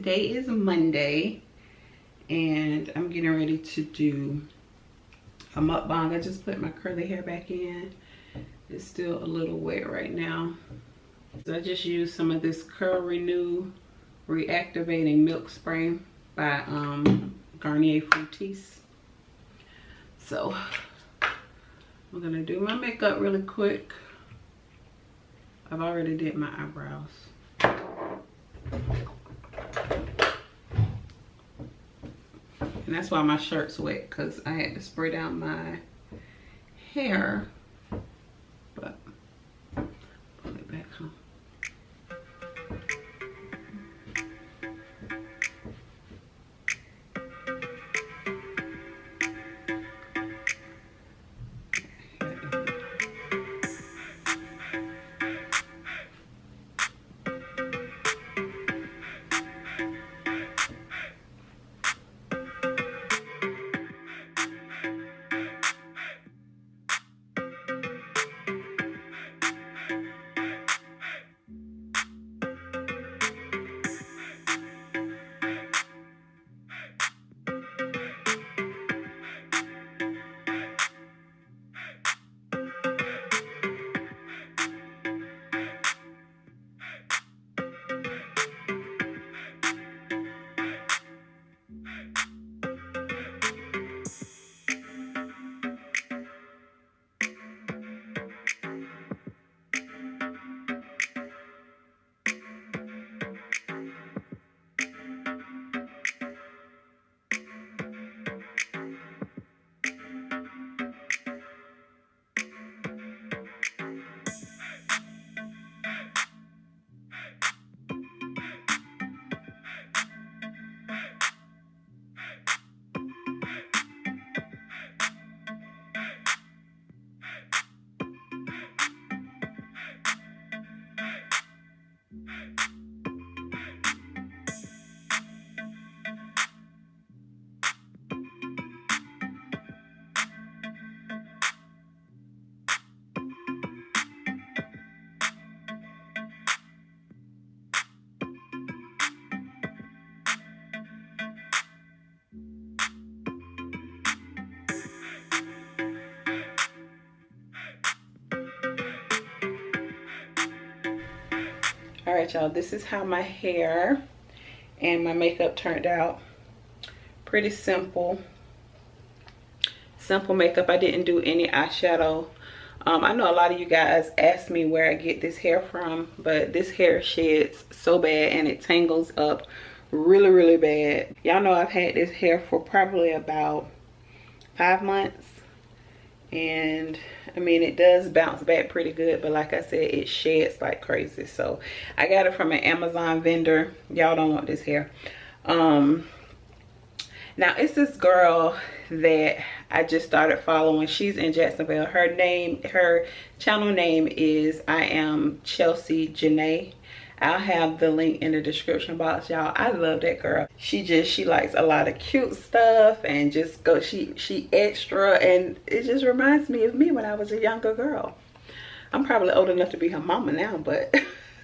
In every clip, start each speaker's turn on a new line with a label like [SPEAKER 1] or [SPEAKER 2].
[SPEAKER 1] today is Monday and I'm getting ready to do a mukbang. I just put my curly hair back in. It's still a little wet right now. So I just used some of this Curl Renew Reactivating Milk Spray by Garnier Fructis. So I'm gonna do my makeup really quick. I've already did my eyebrows. And that's why my shirt's wet, because I had to spray down my hair. But pull it back home. All right, y'all, this is how my hair and my makeup turned out. Pretty simple makeup. I didn't do any eyeshadow. I know a lot of you guys ask me where I get this hair from, but this hair sheds so bad and it tangles up really bad. Y'all know I've had this hair for probably about 5 months, and I mean, it does bounce back pretty good, but like I said, it sheds like crazy. So I got it from an Amazon vendor. Y'all don't want this hair. Now it's this girl that I just started following. She's in Jacksonville. Her channel name is I Am Chelsea Janae. I'll have the link in the description box, y'all. I love that girl. She likes a lot of cute stuff and just go, she extra, and it just reminds me of me when I was a younger girl. I'm probably old enough to be her mama now, but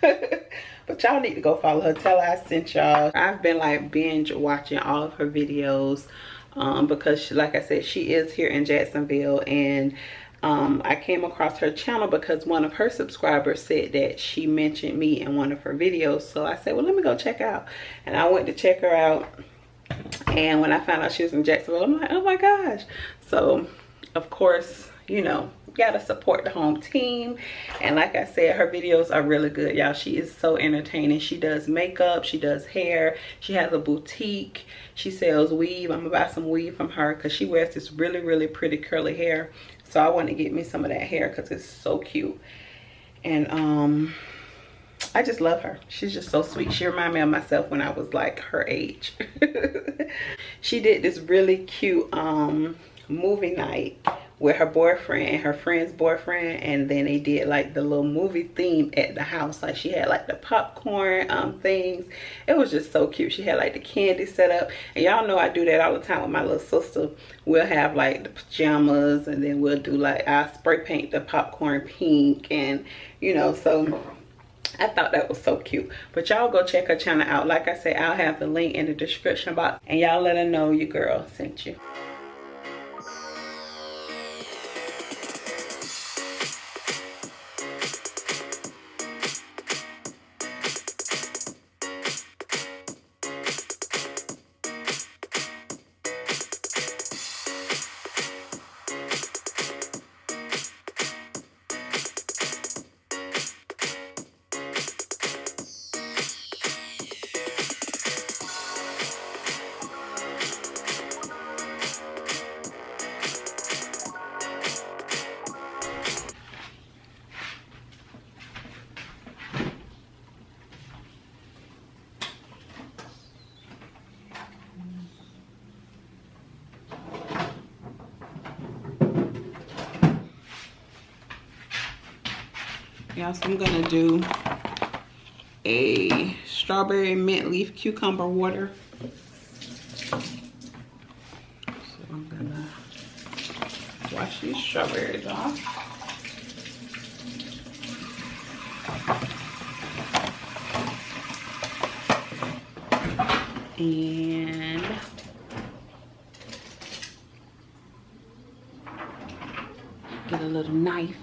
[SPEAKER 1] but y'all need to go follow her. Tell her I sent y'all. I've been like binge watching all of her videos because she, like I said, she is here in Jacksonville, and I came across her channel because one of her subscribers said that she mentioned me in one of her videos. So I said, well, let me go check out. And I went to check her out. And when I found out she was in Jacksonville, I'm like, oh my gosh. So, of course, you know, gotta support the home team. And like I said, her videos are really good, y'all. She is so entertaining. She does makeup, she does hair, she has a boutique, she sells weave. I'm gonna buy some weave from her because she wears this really pretty curly hair. So I want to get me some of that hair because it's so cute. And I just love her. She's just so sweet. She reminds me of myself when I was like her age. She did this really cute movie night with her boyfriend and her friend's boyfriend, and then they did like the little movie theme at the house. Like she had like the popcorn things. It was just so cute. She had like the candy set up, and y'all know I do that all the time with my little sister. We'll have like the pajamas, and then we'll do like, I spray paint the popcorn pink, and you know, so I thought that was so cute. But y'all go check her channel out. Like I said, I'll have the link in the description box. And y'all let her know your girl sent you. Y'all, so I'm gonna do a strawberry mint leaf cucumber water. So I'm gonna wash these strawberries off. And get a little knife.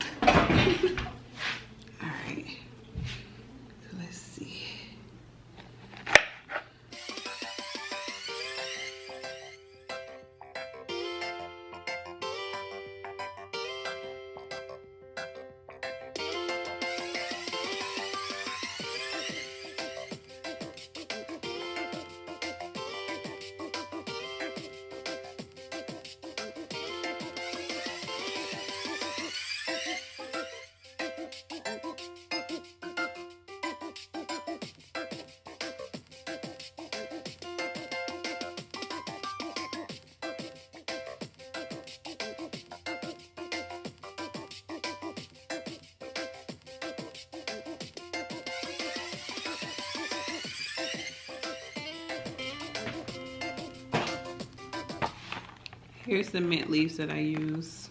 [SPEAKER 1] Here's the mint leaves that I use.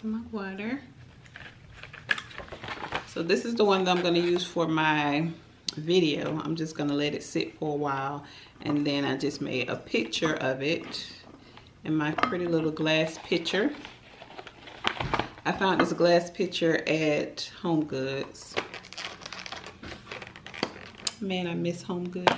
[SPEAKER 1] My water. So this is the one that I'm going to use for my video. I'm just going to let it sit for a while, and then I just made a picture of it in my pretty little glass pitcher. I found this glass pitcher at Home Goods. Man, I miss Home Goods.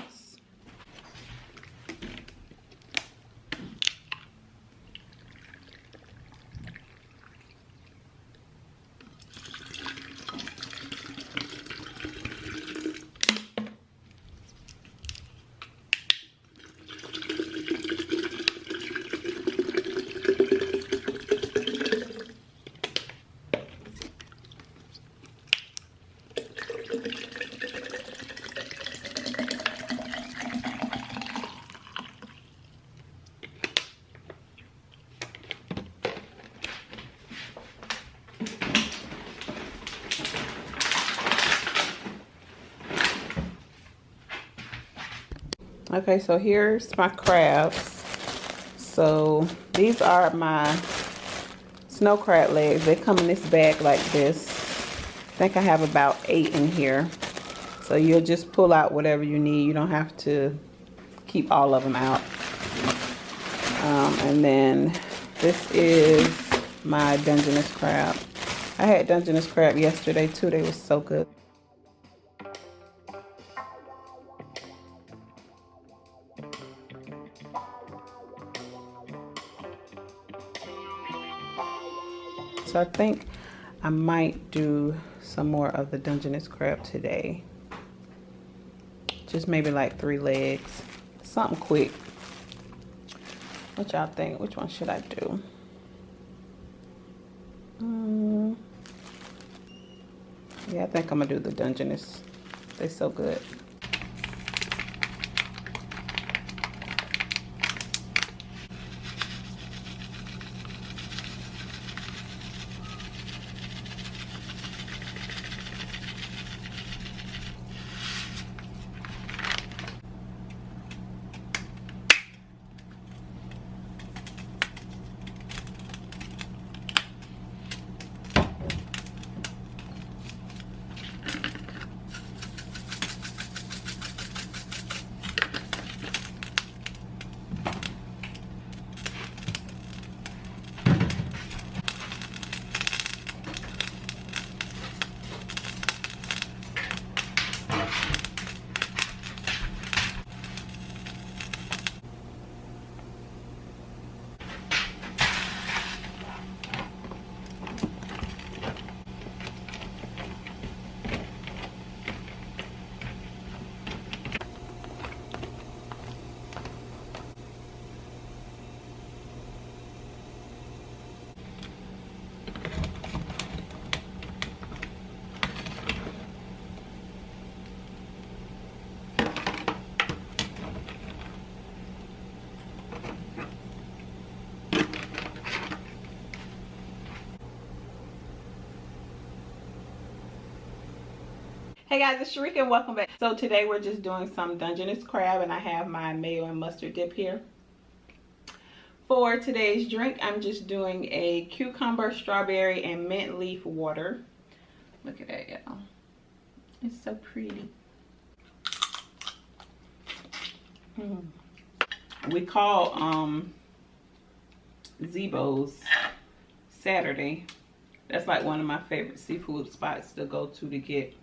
[SPEAKER 1] Okay, so here's my crabs. So these are my snow crab legs. They come in this bag like this. I think I have about 8 in here. So you'll just pull out whatever you need. You don't have to keep all of them out. And then this is my Dungeness crab. I had Dungeness crab yesterday too. They were so good. So I think I might do some more of the Dungeness crab today. Just maybe like 3 legs. Something quick. What y'all think? Which one should I do? Yeah, I think I'm gonna do the Dungeness. They're so good. Hey guys, it's Sharika and welcome back. So today we're just doing some Dungeness crab and I have my mayo and mustard dip here. For today's drink, I'm just doing a cucumber, strawberry, and mint leaf water. Look at that, y'all. It's so pretty. We call Zebo's Saturday. That's like one of my favorite seafood spots to go to get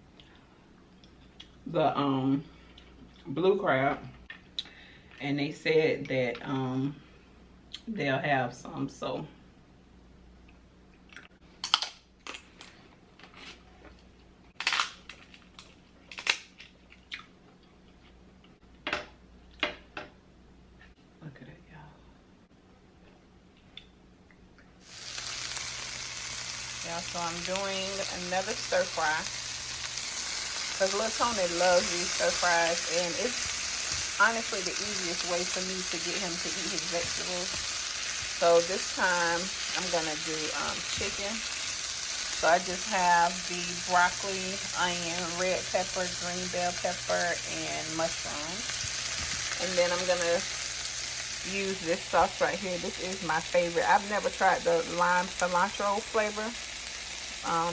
[SPEAKER 1] the blue crab, and they said that they'll have some, so look at it, y'all. Yeah, so I'm doing another stir fry. Because Lil Tony loves these stir fries, and it's honestly the easiest way for me to get him to eat his vegetables. So this time I'm gonna do chicken. So I just have the broccoli, onion, red pepper, green bell pepper, and mushrooms. And then I'm gonna use this sauce right here. This is my favorite. I've never tried the lime cilantro flavor.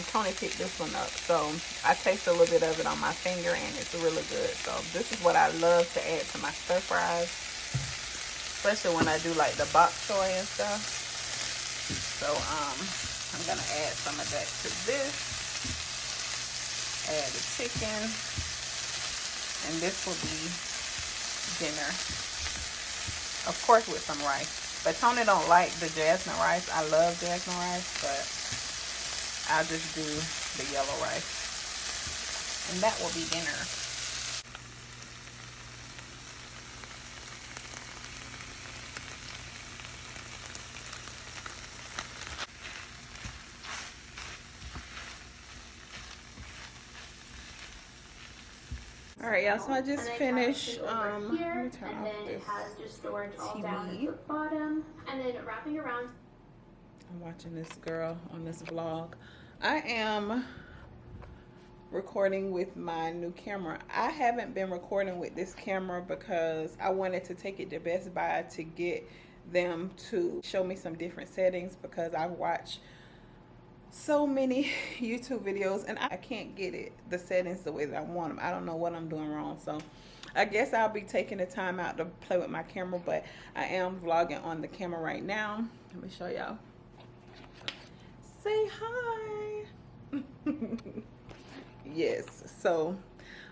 [SPEAKER 1] Tony picked this one up, so I taste a little bit of it on my finger and it's really good. So this is what I love to add to my stir fries, especially when I do like the bok choy and stuff. So I'm gonna add some of that to this. Add the chicken. And this will be dinner. Of course with some rice. But Tony don't like the jasmine rice. I love jasmine rice, but I'll just do the yellow rice. And that will be dinner. All right, y'all, so I just finished, let me turn off this TV.
[SPEAKER 2] Bottom, and then wrapping around.
[SPEAKER 1] I'm watching this girl on this vlog. I am recording with my new camera. I haven't been recording with this camera because I wanted to take it to Best Buy to get them to show me some different settings, because I watch so many YouTube videos and I can't get it the settings the way that I want them. I don't know what I'm doing wrong, so I guess I'll be taking the time out to play with my camera, but I am vlogging on the camera right now. Let me show y'all. Say hi. Yes, so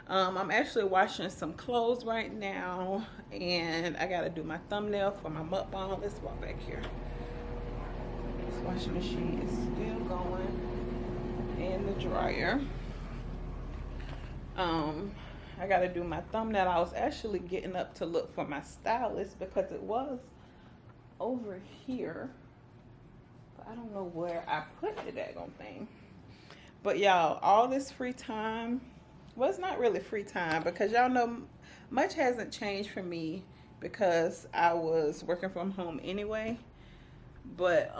[SPEAKER 1] I'm actually washing some clothes right now, and I gotta do my thumbnail for my mukbang. Let's walk back here. This washing machine is still going, and the dryer. I gotta do my thumbnail. I was actually getting up to look for my stylist because it was over here, but I don't know where I put the daggone thing. But y'all, all this free time, well, it's not really free time, because y'all know much hasn't changed for me because I was working from home anyway. But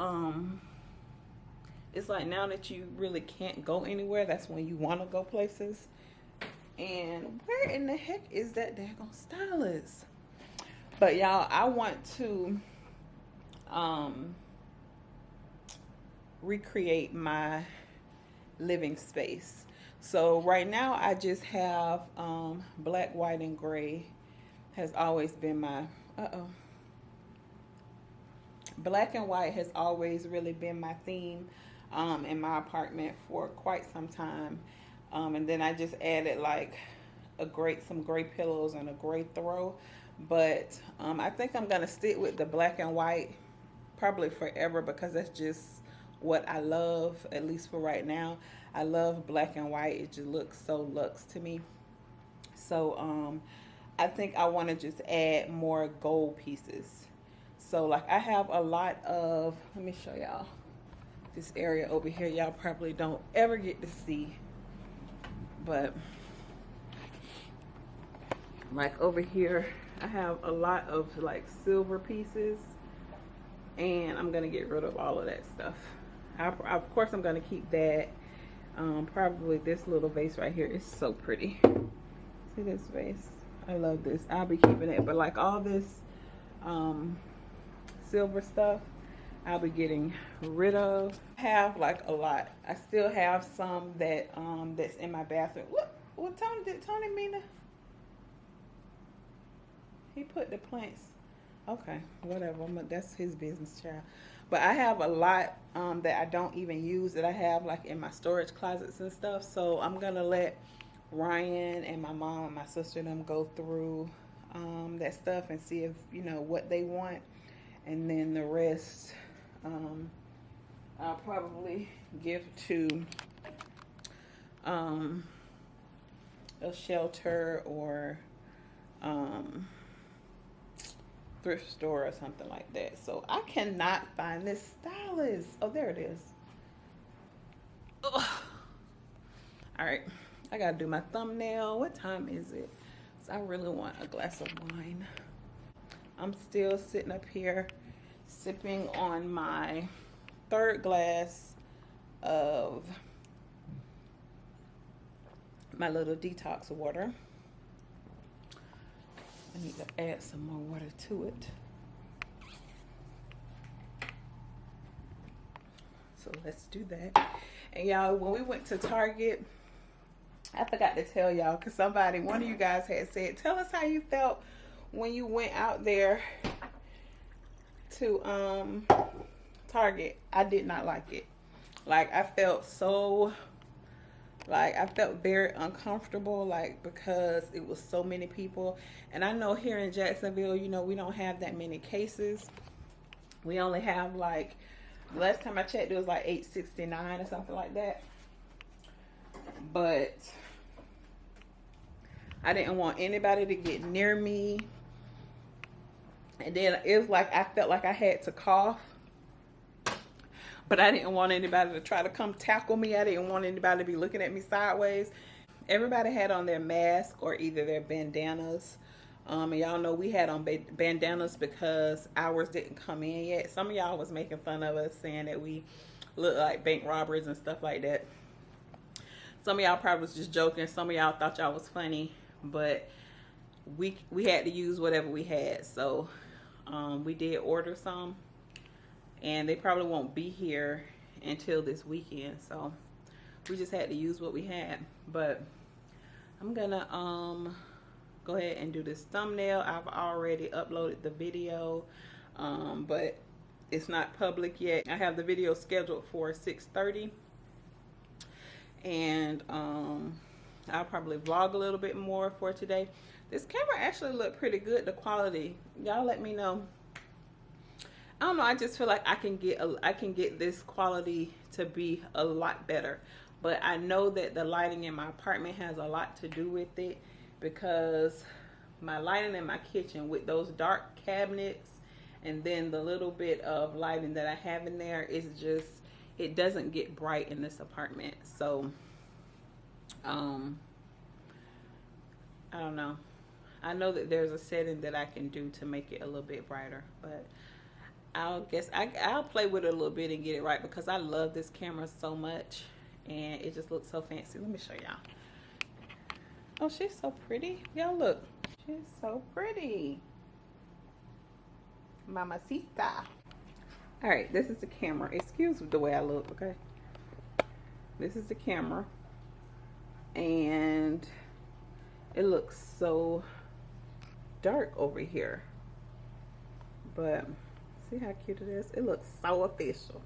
[SPEAKER 1] it's like now that you really can't go anywhere, that's when you want to go places. And where in the heck is that daggone stylist? But y'all, I want to recreate my living space. So right now I just have black, white, and gray has always been my black and white has always really been my theme in my apartment for quite some time. And then I just added like some gray pillows and a gray throw. But I think I'm gonna stick with the black and white probably forever, because that's just what I love, at least for right now. I love black and white. It just looks so luxe to me. So I think I want to just add more gold pieces. So like I have a lot of, let me show y'all this area over here. Y'all probably don't ever get to see, but like over here I have a lot of like silver pieces, and I'm gonna get rid of all of that stuff. Of course I'm gonna keep that. Probably this little vase right here is so pretty. See this vase? I love this. I'll be keeping it, but like all this silver stuff I'll be getting rid of. I have like a lot. I still have some that that's in my bathroom. What Tony did Tony mean to? He put the plants. Okay, whatever. That's his business, child. But I have a lot that I don't even use, that I have like in my storage closets and stuff. So I'm gonna let Ryan and my mom and my sister and them go through that stuff and see if, you know, what they want, and then the rest I'll probably give to a shelter or thrift store or something like that. So I cannot find this stylist. Oh, there it is. Ugh. All right, I gotta do my thumbnail. What time is it? So I really want a glass of wine. I'm still sitting up here sipping on my third glass of my little detox water. I need to add some more water to it. So let's do that. And y'all, when we went to Target, I forgot to tell y'all, because one of you guys had said, tell us how you felt when you went out there to Target. I did not like it. Like, I felt so Like, I felt very uncomfortable, like, because it was so many people. And I know here in Jacksonville, you know, we don't have that many cases. We only have, like, last time I checked, it was like 869 or something like that. But I didn't want anybody to get near me. And then it was like I felt like I had to cough. But I didn't want anybody to try to come tackle me. I didn't want anybody to be looking at me sideways. Everybody had on their mask or either their bandanas. And y'all know we had on bandanas because ours didn't come in yet. Some of y'all was making fun of us, saying that we look like bank robbers and stuff like that. Some of y'all probably was just joking. Some of y'all thought y'all was funny. But we had to use whatever we had. So we did order some. And they probably won't be here until this weekend, so we just had to use what we had. But I'm gonna go ahead and do this thumbnail. I've already uploaded the video, but it's not public yet. I have the video scheduled for 6:30, and I'll probably vlog a little bit more for today. This camera actually looked pretty good, the quality. Y'all let me know. I don't know, I just feel like I can get this quality to be a lot better. But I know that the lighting in my apartment has a lot to do with it, because my lighting in my kitchen with those dark cabinets and then the little bit of lighting that I have in there is just, it doesn't get bright in this apartment. So I don't know. I know that there's a setting that I can do to make it a little bit brighter, but I'll play with it a little bit and get it right, because I love this camera so much and it just looks so fancy. Let me show y'all. Oh, she's so pretty. Y'all look. She's so pretty. Mamacita. All right, this is the camera. Excuse the way I look, okay? This is the camera. And it looks so dark over here. But see how cute it is? It looks so official.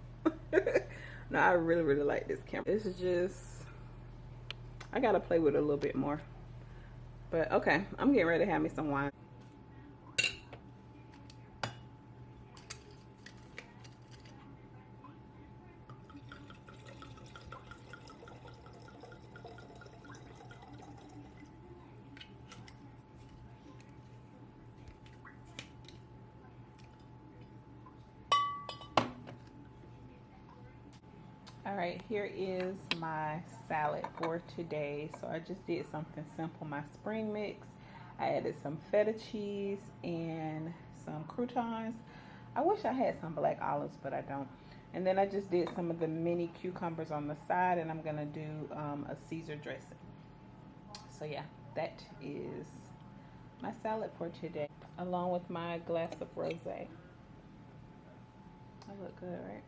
[SPEAKER 1] No, I really, really like this camera. It's just, I gotta play with it a little bit more. But okay, I'm getting ready to have me some wine. All right, here is my salad for today. So I just did something simple. My spring mix. I added some feta cheese and some croutons. I wish I had some black olives, but I don't. And then I just did some of the mini cucumbers on the side, and I'm gonna do a Caesar dressing. So yeah, that is my salad for today, along with my glass of rosé. I look good, right?